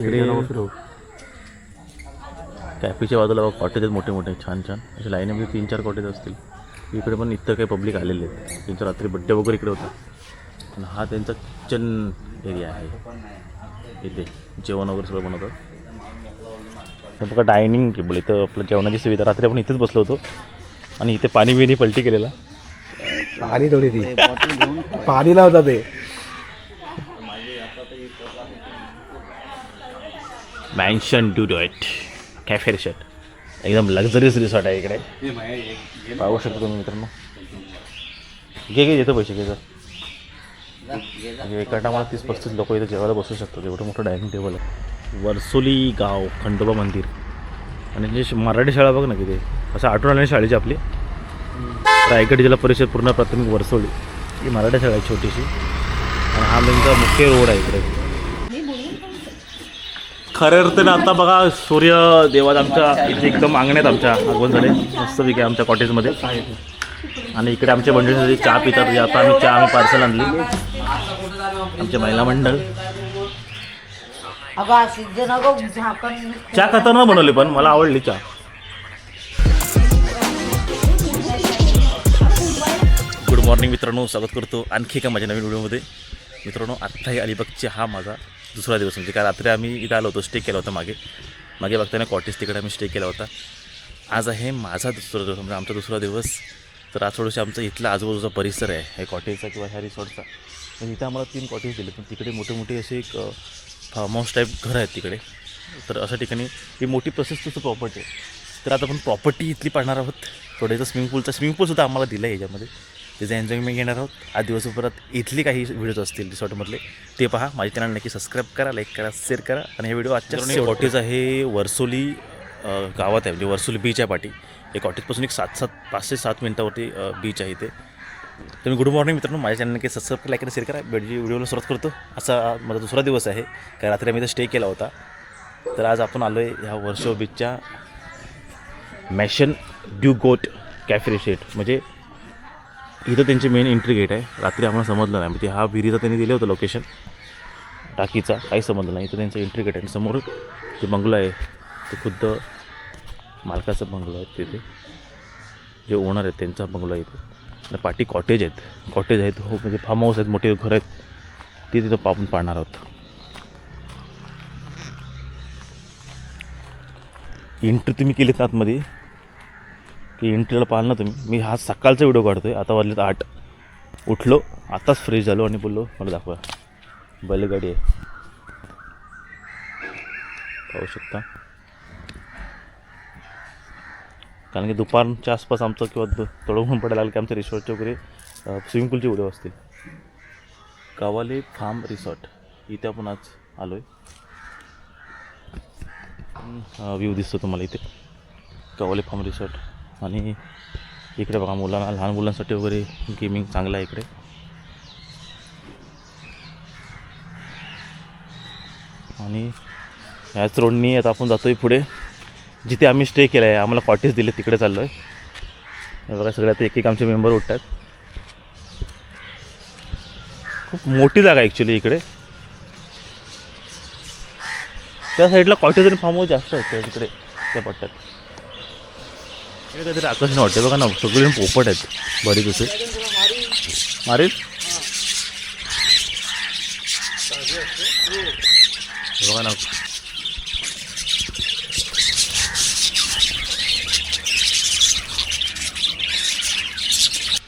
इकडे कॅफेच्या बाजूला कॉटेज आहेत मोठे मोठे छान छान अशा लाईनीमध्ये 3-4 कॉटेज असतील. इकडे पण इतर काही पब्लिक आलेले आहेत. त्यांचा रात्री बड्डे वगैरे इकडे होता. आणि हा त्यांचा किचन एरिया आहे. इथे जेवण वगैरे सगळं बनवतं. हे बघा डायनिंग टेबल. इथं आपलं जेवणाची सुविधा. रात्री आपण इथेच बसलो होतो आणि इथे पाणी बिणी पलटी केलेला. पाणी थोडी ती पाणी लावतात ते. मॅन्शन ड्युडॉट कॅफे रिसॉर्ट एकदम लक्झरियस रिसॉर्ट आहे इकडे. पाहू शकतो तुम्ही मित्रांनो. घे येतं पैसे घे एका टायमाला 30-35 लोक इथं जेवायला बसू शकतात. एवढं मोठं डायनिंग टेबल आहे. वर्सोली गाव खंडोबा मंदिर. आणि जे मराठी शाळा बघ ना किती असं आठवण आली शाळेची आपली रायगड जिल्हा परिषद पूर्ण प्राथमिक वर्सोली ही मराठी शाळा आहे छोटीशी. आणि हा त्यांचा मुख्य रोड आहे इकडे. खऱ्या अर्थानं आता बघा सूर्य देवात आमच्या इथे एकदम अंगण्यात आमच्या आगमन झाले मस्तपैकी आमच्या कॉटेजमध्ये. आणि इकडे आमच्या मंडळीसाठी चहा पितात. आता आम्ही पार्सल आणली. आमचे महिला मंडळ चहा खतरनाक बनवली पण मला आवडली चहा. गुड मॉर्निंग मित्रांनो. स्वागत करतो आणखी एका माझ्या नवीन व्हिडिओमध्ये. मित्रांनो आत्ताही अलिबागची हा माझा दुसरा दिवस. म्हणजे काय रात्री आम्ही इथं आलो होतो. स्टे केला होता मागे बघताना कॉटेज तिकडे आम्ही स्टे केला होता. आज आहे माझा दुसरा दिवस म्हणजे आमचा दुसरा दिवस. तर आज थोडंसं आमचा इथला आजूबाजूचा परिसर आहे हे कॉटेजचा किंवा ह्या रिसॉर्टचा. म्हणजे इथं आम्हाला 3 कॉटेज दिले पण तिकडे मोठे मोठे असे एक फार्म हाऊस टाईप घरं आहेत तिकडे. तर अशा ठिकाणी ही मोठी प्रोसेसचं प्रॉपर्टी आहे. तर आता आपण प्रॉपर्टी इथली पाहणार आहोत. थोडं स्विमिंग पूलसुद्धा आम्हाला दिलं आहे याच्यामध्ये. त्याचं एन्जॉयमेंट घेणार आहोत. आज दिवसभरात इथली काही व्हिडिओज असतील रिसॉर्टमधले ते पहा. माझ्या चॅनल नक्की सबस्क्राईब करा, लाईक करा, शेअर करा. आणि हे व्हिडिओ आजच्या कॉटेज आहे वर्सोली गावात आहे म्हणजे वर्सोली बीच आहे पाठी. हे कॉटेजपासून एक 5 ते 7 मिनटावरती बीच आहे इथे. तर मी गुड मॉर्निंग मित्रांनो. माझ्या चॅनल नक्की सबस्क्राईब करा, लाईक करा, शेअर करा. व्हिडिओला सुरुवात करतो. असा माझा दुसरा दिवस आहे. काय रात्री आम्ही इथं स्टे केला होता. तर आज आपण आलो आहे ह्या वर्सोली बीचच्या मॅशन ड्युगोट कॅफे रिसॉर्ट. म्हणजे इथं त्यांची मेन एंट्री गेट आहे. रात्री आम्हाला समजलं नाही म्हणजे हा विहिरीचा त्यांनी दिलं होतं लोकेशन टाकीचा काही समजलं नाही. इथं त्यांचं एंट्री गेट आहे. समोर ते बंगलो आहे ते खुद्द मालकाचं बंगलो आहे. तिथे जे ओनर आहेत त्यांचा बंगलो आहे इथे. आणि पाठी कॉटेज आहेत हो म्हणजे फार्म हाऊस आहेत मोठे घर आहेत ते तिथं आपण पाहणार आहोत. एंट्री तुम्ही केलीत ना आतमध्ये की एंट्रीला पाहिलं ना तुम्ही. मी हा सकाळचा व्हिडिओ काढतो आहे. आता वाजलेत 8. उठलो आताच फ्रेश झालो आणि बोललो मला दाखवा बैलगाडी आहे पाहू शकता. कारण की दुपारच्या आसपास आमचं किंवा तळवून पडायला लागलं की आमच्या रिसॉर्टचे वगैरे स्विमिंग पूलचे व्हिडिओ असतील. कावाले फार्म रिसॉर्ट इथे आपण आज आलो आहे. व्ह्यू दिसतो तुम्हाला इथे कावाले फार्म रिसॉर्ट. आणि इकडे बघा लहान मुलांसाठी वगैरे गेमिंग चांगलं आहे इकडे. आणि ह्याच रोडनी आता आपण जातो आहे पुढे जिथे आम्ही स्टे केला आहे. आम्हाला कॉटेज दिले तिकडे चाललो आहे. बघा सगळ्यात एक आमचे मेंबर उठतात. खूप मोठी जागा ॲक्च्युली इकडे. त्या साईडला कॉटेज आणि फार्म हाऊस जास्त आहेत तिकडे त्या पट्ट्यात. हे काहीतरी आकर्षण वाटते बघा ना. सगळेजण पोपट आहेत बरीच असे मारील बघा ना.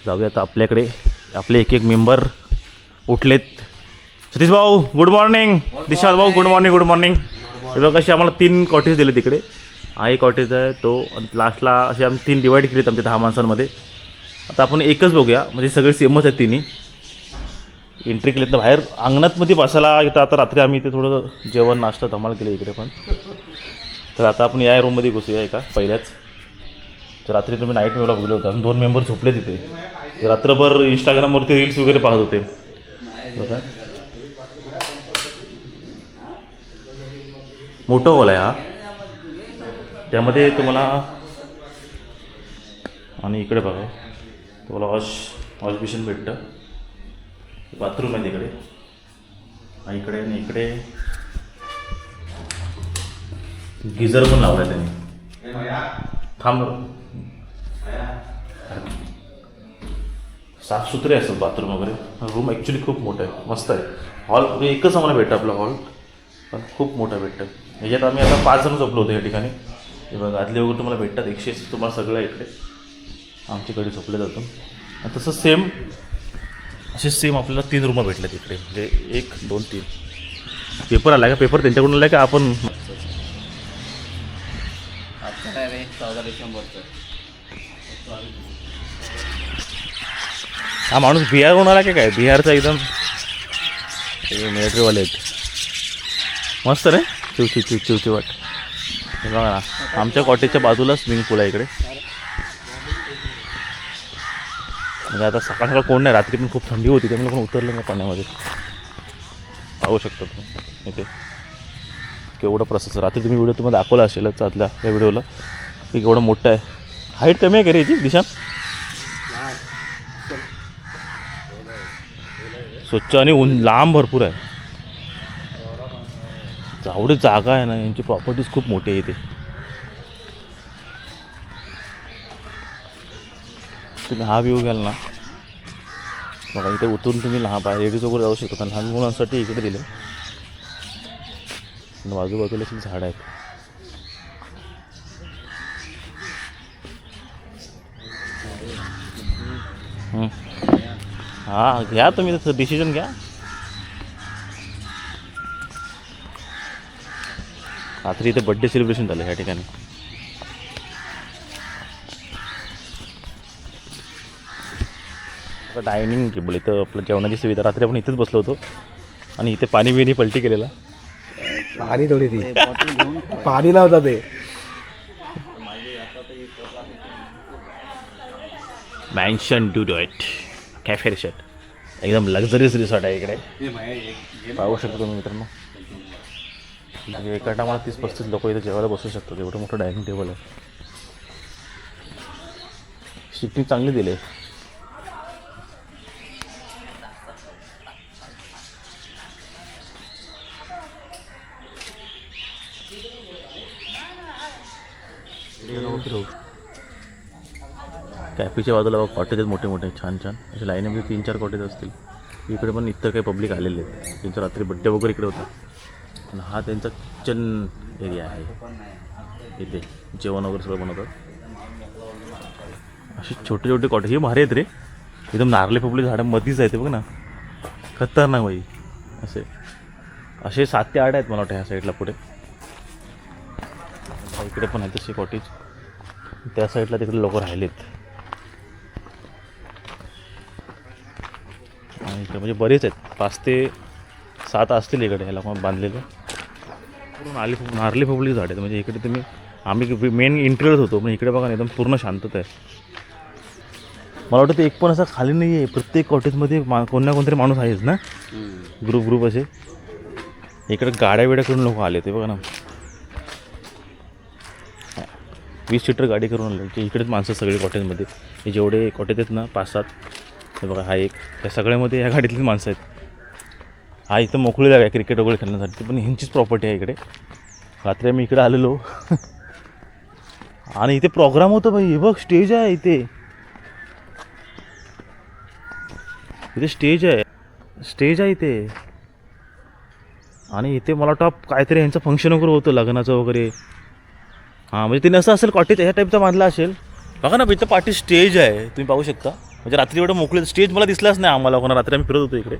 जाऊया आता आपल्याकडे. आपले एक मेंबर उठलेत. सतीश भाऊ गुड मॉर्निंग. दिशाल भाऊ गुड मॉर्निंग. हे बघा कसे आम्हाला 3 कॉटेज दिले तिकडे. हा एक कॉटेज आहे तो. लास्टला असे आम्ही 3 डिवाईड केलेत आमच्या 10 माणसांमध्ये. आता आपण एकच बघूया म्हणजे सगळे सेमच आहेत तिन्ही. एंट्री केलीत ना बाहेर अंगणात मध्ये बसायला इथं. आता रात्री आम्ही इथे थोडं जेवण नाश्ता धमाल केलं इकडे पण. तर आता आपण या रूममध्ये घुसूया एका पहिल्याच. तर रात्री तुम्ही नाईट व्ह्यूला बघलं होतं. 2 मेंबर झोपले तिथे. रात्रभर इंस्टाग्रामवरती रील्स वगैरे पाहत होते बघा. मोठं हॉल आहे हा. त्यामध्ये तुम्हाला आणि इकडे बघा तुम्हाला वॉश बेसिन भेटतं. बाथरूम आहे तिकडे आणि इकडे गिझर पण लावलाय त्यांनी. थांब. साफसुथरे असतात बाथरूम वगैरे. रूम ॲक्च्युली खूप मोठा आहे, मस्त आहे. हॉल म्हणजे एकच आम्हाला भेटतं आपला हॉल, पण खूप मोठा भेटतं. ह्याच्यात आम्ही आता 5 जण झोपलो होतो या ठिकाणी. हे बघा आदले वगैरे तुम्हाला भेटतात, 180 तुम्हाला सगळं इकडे आमच्याकडे झोपलं जातं. आणि तसं सेम असे सेम आपल्याला 3 रूम भेटल्या तिकडे, म्हणजे 1 2 3. पेपर आला का? पेपर त्यांच्याकडून आला का आपण? 14 डिसेंबरचं. हा माणूस बिहारहून आला की काय? बिहारचा एकदम मिलिटरीवाले आहेत. मस्त रे, चिवची वाट. हे बघा ना, आमच्या कॉटेजच्या बाजूला स्विमिंग पूल आहे इकडे. म्हणजे आता सकाळ सकाळ कोण नाही, रात्री पण खूप थंडी होती त्यामुळे पण उतरलं नाही पाण्यामध्ये. पाहू शकता तुम्ही इथे केवढं प्रोसेस. रात्री तुम्ही व्हिडिओ तुम्हाला दाखवला असेलच आतल्या या व्हिडिओला की केवढं मोठं आहे. हाईट कमी आहे का रे याची दिशा? स्वच्छ आणि लांब भरपूर आहे. एवढी जागा आहे ना, यांची प्रॉपर्टीज खूप मोठी आहे इथे. तुम्ही हा व्ह्यू घ्याल ना, बघा इथे उतरून तुम्ही लहान लेडीज वगैरे जाऊ शकता. लहान मुलांसाठी इकडे दिले. बाजूबाजूला झाड आहेत. हां घ्या तुम्ही तसं डिसिजन घ्या. रात्री इथे बड्डे सेलिब्रेशन झालं ह्या ठिकाणी. डायनिंग टेबल इथं आपलं जेवणाची सुविधा. रात्री आपण इथेच बसलो होतो आणि इथे पाणी बिणी पलटी केलेला. पाणी थोडी ती पाणी लावता ते. मॅन्शन ड्युडॉइट कॅफे रिसॉर्ट एकदम लक्झरियस रिसॉर्ट आहे इकडे. पाहू शकतो तुम्ही मित्रांनो. म्हणजे एका टायमाला 30-35 लोक इथे जेवायला बसू शकतात. एवढं मोठं डायनिंग टेबल आहे. शिफ्टिंग चांगली दिली आहे. कॅफेच्या बाजूला बघा कॉटेज आहेत मोठे मोठे छान छान असे लाईनीमध्ये 3-4 कॉटेज असतील. इकडे पण इतर काही पब्लिक आलेले आहेत. त्यांचा रात्री बड्डे वगैरे इकडे होता. आणि हा त्यांचा किचन एरिया आहे. इथे जेवण वगैरे सगळं बनवतात. असे छोटे छोटे कॉटेज हे भारी आहेत रे. एकदम नारळे पब्लिक झाडांमध्येच आहे ते बघ ना, खतरनाक बाई. असे 7 ते 8 आहेत मला वाटतं ह्या साईडला पुढे. इकडे पण आहेत तसे कॉटेज. त्या साईडला तिकडे लोक राहिलेत. आणि इकडे म्हणजे बरेच आहेत, 5 ते 7 असतील इकडे ह्याला पण बांधलेलं. पूर्ण नारळी पब्लिक झाड आहेत. म्हणजे इकडे तुम्ही आम्ही मेन इंटरव्ह्यूच होतो पण इकडे बघा ना एकदम पूर्ण शांतता आहे. मला वाटतं ते एक पण असं खाली नाही आहे. प्रत्येक कॉटेजमध्ये कोण ना कोणतरी माणूस आहेच ना, ग्रुप असे. इकडे गाड्या बिड्या करून लोक आले ते बघा ना, 20 सीटर गाडी करून आले की इकडेच माणसं सगळे कॉटेजमध्ये. हे जेवढे कॉटेज आहेत ना 5-7, हे बघा हा एक, त्या सगळ्यामध्ये ह्या गाडीतलीच माणसं आहेत. हा इथं मोकळी जागा आहे क्रिकेट वगैरे खेळण्यासाठी, पण ह्यांचीच प्रॉपर्टी आहे इकडे. रात्री आम्ही इकडे आलेलो आणि इथे प्रोग्राम होतो बाई. हे बघ स्टेज आहे इथे. इथे स्टेज आहे इथे. आणि इथे मला वाटतं काहीतरी यांचं फंक्शन वगैरे होतं लग्नाचं वगैरे. हां म्हणजे तिने असं असेल कॉटेज ह्या टाईपचा बांधला असेल. बघा ना इथं पाठी स्टेज आहे, तुम्ही पाहू शकता. म्हणजे रात्री एवढं मोकळे स्टेज मला दिसलाच नाही आम्हाला कोणा. रात्री आम्ही फिरत होतो इकडे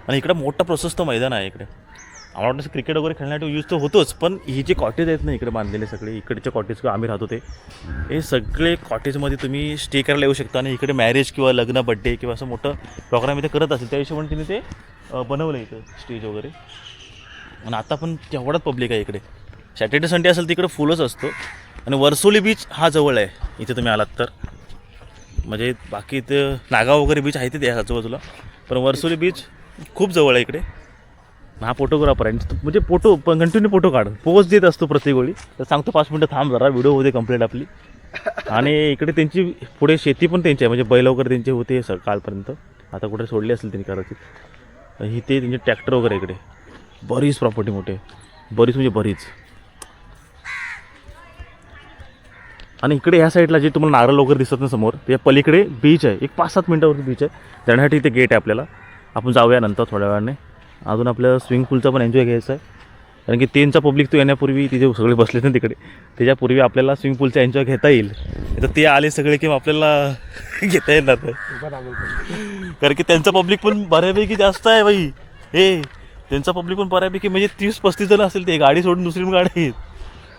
आणि इकडे मोठा प्रशस्त मैदान आहे इकडे. आम्हाला वाटतं क्रिकेट वगैरे खेळण्यासाठी यूज तर होतोच, पण ही जे कॉटेज आहेत ना इकडे बांधलेले सगळे, इकडचे कॉटेज किंवा आम्ही राहतो ते, हे सगळे कॉटेजमध्ये तुम्ही स्टे करायला येऊ शकता. आणि इकडे मॅरेज किंवा लग्न बड्डे किंवा असं मोठं प्रोग्राम इथे करत असेल त्या हिशोबाने तिने ते बनवलं इथं स्टेज वगैरे. आणि आता पण तेवढाच पब्लिक आहे इकडे. सॅटर्डे संडे असेल तिकडे फुलच असतो. आणि वर्सोली बीच हा जवळ आहे इथे तुम्ही आलात तर. म्हणजे बाकी इथं नागाव वगैरे बीच आहे ते आजूबाजूला, पण वर्सोली बीच खूप जवळ आहे इकडे. हा फोटोग्राफर आहे म्हणजे फोटो पण कंटिन्यू फोटो काढ पोस्ट देत असतो प्रत्येक वेळी. तर सांगतो 5 मिनटं थांब जरा, व्हिडिओ होते कंप्लीट आपली. आणि इकडे त्यांची पुढे शेती पण त्यांची आहे, म्हणजे बैल वगैरे त्यांचे होते कालपर्यंत. आता कुठे सोडले असेल त्यांनी कदाचित. ही ते त्यांचे ट्रॅक्टर वगैरे इकडे. बरीच प्रॉपर्टी मोठी आहे, बरीच म्हणजे बरीच. आणि इकडे ह्या साईडला जे तुम्हाला नारळ वगैरे दिसत ना समोर त्या पलीकडे बीच आहे. एक 5-7 मिनटावरती बीच आहे. जाण्यासाठी इथे गेट आहे आपल्याला. आपण जाऊया नंतर थोड्या वेळाने. अजून आपल्याला स्विमिंग पूलचा पण एन्जॉय घ्यायचा आहे. कारण की 3चा पब्लिक तो येण्यापूर्वी तिथे सगळे बसले ना तिकडे, त्याच्यापूर्वी आपल्याला स्विमिंग पूलचा एन्जॉय घेता येईल. तर ते आले सगळे की आपल्याला घेता येणार नाही. कारण की त्यांचा पब्लिक पण बऱ्यापैकी जास्त आहे बाई. हे त्यांचा पब्लिक पण बऱ्यापैकी म्हणजे 30-35 जण असेल. ते गाडी सोडून दुसरी गाडी आहेत.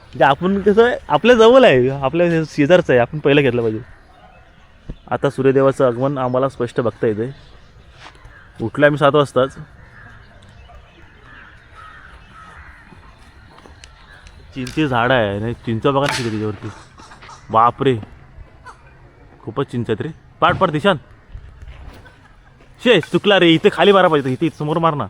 म्हणजे आपण कसं आहे आपल्या जवळ आहे, आपल्या शेजारचं आहे, आपण पहिलं घेतलं पाहिजे. आता सूर्यदेवाचं आगमन आम्हाला स्पष्ट बघता येते. उठलं आम्ही 7 वाजताच. चिंचेची झाड आहे नाही, चिंच बघा ना किती त्याच्यावरती. बापरे खूपच चिंच आहेत रे. पाड दिशान शे चुकला रे. इथे खाली मारा पाहिजे, इथे समोर मार ना.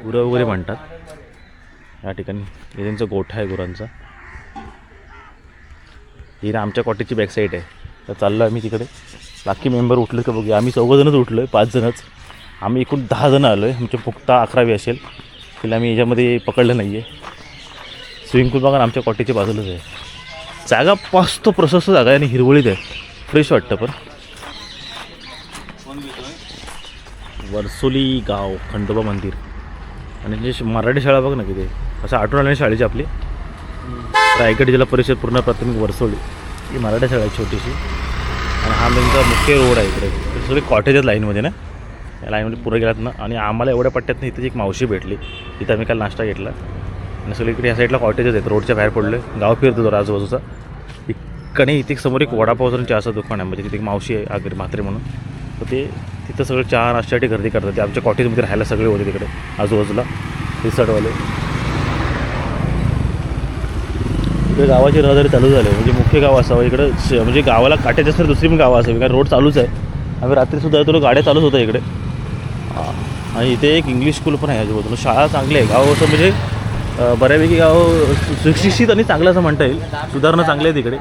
गुरं वगैरे म्हणतात या ठिकाणी. हे त्यांचा गोठा आहे गुरांचा. ही ना आमच्या कॉटेजची बॅक साईड आहे. तर चाललो आम्ही तिकडे. बाकी मेंबर उठले का बघूया. आम्ही 4 जणच उठलो आहे, 5 जणच. आम्ही एकूण 10 जणं आलो आहे. आमच्या पुख्ता 11वी असेल. तिला आम्ही याच्यामध्ये पकडलं नाही आहे. स्विमिंग पूल बघा आमच्या कॉटेजच्या बाजूलाच आहे. जागा मस्त प्रशस्त जागा आहे आणि हिरवळीत आहे. फ्रेश वाटतं. पण वर्सोली गाव खंडोबा मंदिर आणि जे मराठी शाळा बघ ना किती असं आठवण आली शाळेची आपली. रायगड जिल्हा परिषद पूर्ण प्राथमिक वर्सोली ही मराठी शाळा आहे छोटीशी. आणि हा त्यांचा मुख्य रोड आहे इकडे. सगळे कॉटेज आहेत लाईनमध्ये ना. या लाईनमध्ये पुढे गेलात ना. आणि आम्हाला एवढ्या पट्ट्यात ना इथेच एक मावशी भेटली. तिथं आम्ही काल नाश्ता घेतला. आणि सगळे इकडे या साईडला कॉटेजेस आहेत. रोडच्या बाहेर पडलो आहे. गाव फिरतो जरा आजूबाजूचा. इकडे इथे समोर एक वडापावचं चहाचं दुकान आहे. म्हणजे तिथे एक मावशी आहे आगरी म्हात्रे म्हणून. तर ते तिथं सगळं चहा नाश्त्यासाठी गर्दी करतात. ते आमच्या कॉटेजमध्ये राहायला सगळे होते तिकडे आजूबाजूला रिसॉर्टवाले. इकडे गावाची रहदारी चालू झाली. म्हणजे मुख्य गाव असावं इकडं. म्हणजे गावाला काट्याच्या असं दुसरी पण गावं असावी कारण रोड चालूच आहे. आम्ही रात्रीसुद्धा येतो गाड्या चालूच होत्या इकडे. आणि इथे एक इंग्लिश स्कूल पण आहे आजूबाजूला. शाळा चांगली आहे. गाव असं म्हणजे बऱ्यापैकी गाव सुशिक्षित आणि चांगलं असं म्हणता येईल. सुधारणा चांगली आहे तिकडे.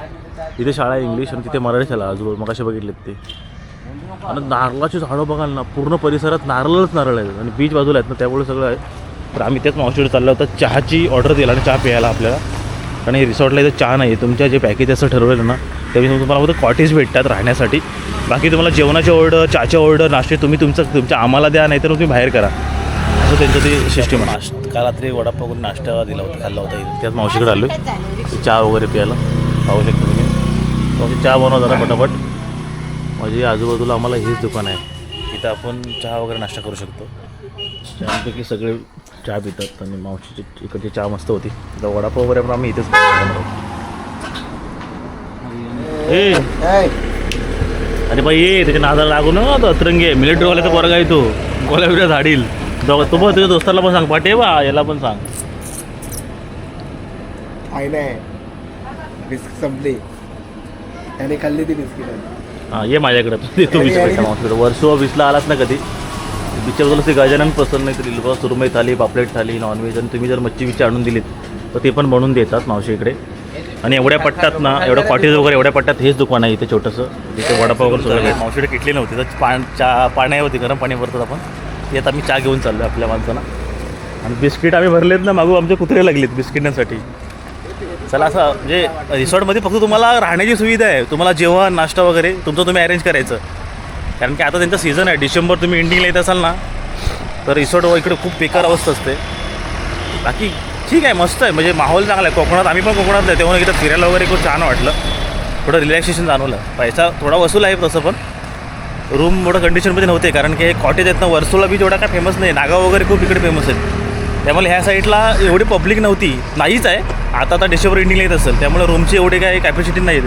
इथे शाळा आहे इंग्लिश आणि तिथे मराठी शाळा आजूबाजू मग असे बघितलेत ते. आणि नारळाची झाडं बघाल ना पूर्ण परिसरात नारळच नारळ आहेत. आणि बीच बाजूला आहेत ना त्यामुळे सगळं आहे. तर आम्ही त्याच मावशीकडे चाललो होतो. चहाची ऑर्डर दिला आणि चहा प्यायला आपल्याला. कारण हे रिसॉर्टला इथं चहा नाही आहे. तुमच्या जे पॅकेज असं ठरवलेलं ना त्यावेळी तुम्हाला फक्त कॉटेज भेटतात राहण्यासाठी. बाकी तुम्हाला जेवणाची ऑर्डर चहाची ऑर्डर नाश्ते तुम्ही तुमच्या आम्हाला द्या नाही तर तुम्ही बाहेर करा असं त्यांचं ते सिस्टीम आहे. काल रात्री वडापाव करून नाश्ता दिला होता खाल्ला होता इथे. त्याच मावशीकडे आलो चहा वगैरे प्यायला. पाहू शकता तुम्ही. चहा बनवा जरा पटापट. म्हणजे आजूबाजूला आम्हाला हेच दुकान आहे. इथं आपण चहा वगैरे नाश्ता करू शकतो. चहापैकी सगळे चहा पितात आणि मावशीची इकडची चहा मस्त होती. तर वडापाव वगैरे पण आम्ही इथेच अरे बाई ये त्याच्या नादाला लागू ना. तो अतरंगी मिलिटरीवाल्याचा पोरगा आहे तो. गोल्या बिड्या झाडील तो बघ. तुझ्या दोस्ताला पण सांग पाठे बा याला पण सांग. नाही बिस्किट संपली त्याने खाल्ली ती बिस्किट. हां ये माझ्याकडे तू बीचकडे मावशीकडे. वर्सोवा बीचला आलात ना कधी बीचच्या बाजूला ते गजानन पसंत नाही तरी बस सुरमई थाली पापलेट थाली नॉनव्हेज. आणि तुम्ही जर मच्छी बिच्छी आणून दिलीत तर ते पण बनवून देतात मावशी इकडे. आणि एवढ्या पट्ट्यात ना एवढ्या कॉटेज वगैरे एवढ्या पट्ट्यात हेच दुकान आहे इथे छोटंसं. तिथे वडापाव वगैरे सगळं. मावशीकडे किटली नव्हती तर चहा पाणी होती गरम पाणी भरतात आपण. ते आता आम्ही चहा घेऊन चाललो आपल्या माणसांना. आणि बिस्किट आम्ही भरलेत ना मागू आमचे कुत्रे लागलेत बिस्किटांसाठी. चला असं म्हणजे रिसॉर्टमध्ये फक्त तुम्हाला राहण्याची सुविधा आहे. तुम्हाला जेवण नाश्ता वगैरे तुमचं तुम्ही अरेंज करायचं. कारण की आता त्यांचा सीझन आहे. डिसेंबर तुम्ही एंडिंगला येत असाल ना तर रिसॉर्ट इकडे खूप बेकार अवस्था असते. बाकी ठीक आहे मस्त आहे. म्हणजे माहोल चांगला आहे. कोकणात आम्ही पण कोकणात आहे तेव्हा इथं फिरायला वगैरे खूप छान वाटलं. थोडं रिलॅक्सेशन जाणवलं. पैसा थोडा वसूल आहे तसं पण. रूम एवढं कंडिशनमध्ये नव्हते कारण की हे कॉटेज आहेत ना. वर्सोला बीच एवढा काय फेमस नाही. नागाव वगैरे खूप इकडे फेमस आहेत. त्यामुळे ह्या साईडला एवढी पब्लिक नव्हती. नाहीच आहे आता डिसेंबर एंडिंगला येत असेल त्यामुळे रूमची एवढी काही कॅपॅसिटी नाही.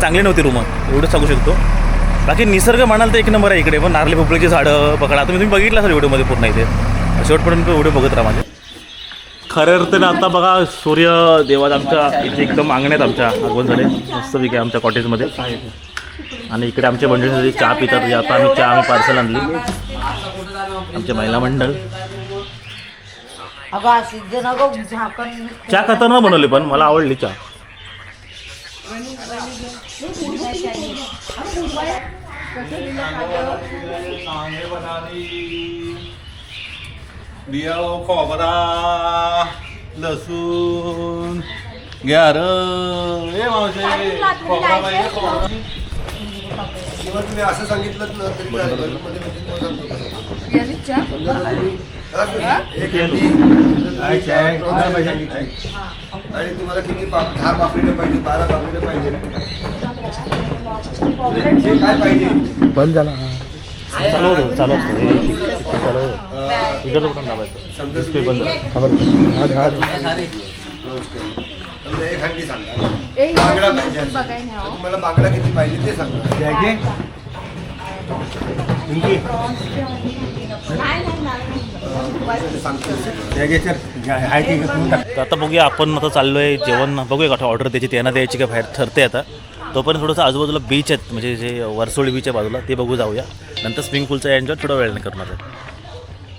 चांगली नव्हती रूम एवढं सांगू शकतो. बाकी निसर्ग म्हणाल तर एक नंबर आहे इकडे. पण नारळी पोपळीची झाडं पकडा तुम्ही बघितलं असेल व्हिडिओमध्ये पूर्ण इथे. शेवटपर्यंत व्हिडिओ बघत राहा माझे. खऱ्या अर्थानं आता बघा सूर्य देवात आमच्या इथे एकदम अंगण्यात आमच्या आगमन झाले मस्तपैकी आहे आमच्या कॉटेजमध्ये. आणि इकडे आमच्या मंडळीसाठी चहा पितात. आता आम्ही पार्सल आणली आमच्या महिला मंडळ. चहा खतरनाक बनवली पण मला आवडली चहा. बिया खोबरा लसूण घ्या र ए मावशे खोबरा पाहिजे खोबरा किंवा तुम्ही असं सांगितलं ना तरी काय हॉटेलमध्ये समजा एक हंडी, आणि तुम्हाला किती 10 पापलेट पाहिजे 12 पापलेट पाहिजे जे काय पाहिजे बंद झाला चालू होतं चालू असतं चालू इकडं पण लावायचं समजा डिस्प्ले बंद समजा एक हंडी सांगा बांगडा पाहिजे तुम्हाला बांगडा किती पाहिजे ते सांगा तर आता बघूया आपण आता चाललो आहे जेवण बघूया का ऑर्डर द्यायची त्यांना द्यायची का बाहेर ठरते आता तोपर्यंत थोडंसं आजूबाजूला बीच आहेत म्हणजे जे वरसोळी बीच आहे बाजूला ते बघू जाऊया नंतर स्विमिंग पूलचा एन्जॉय थोडा वेळाने करणार आहे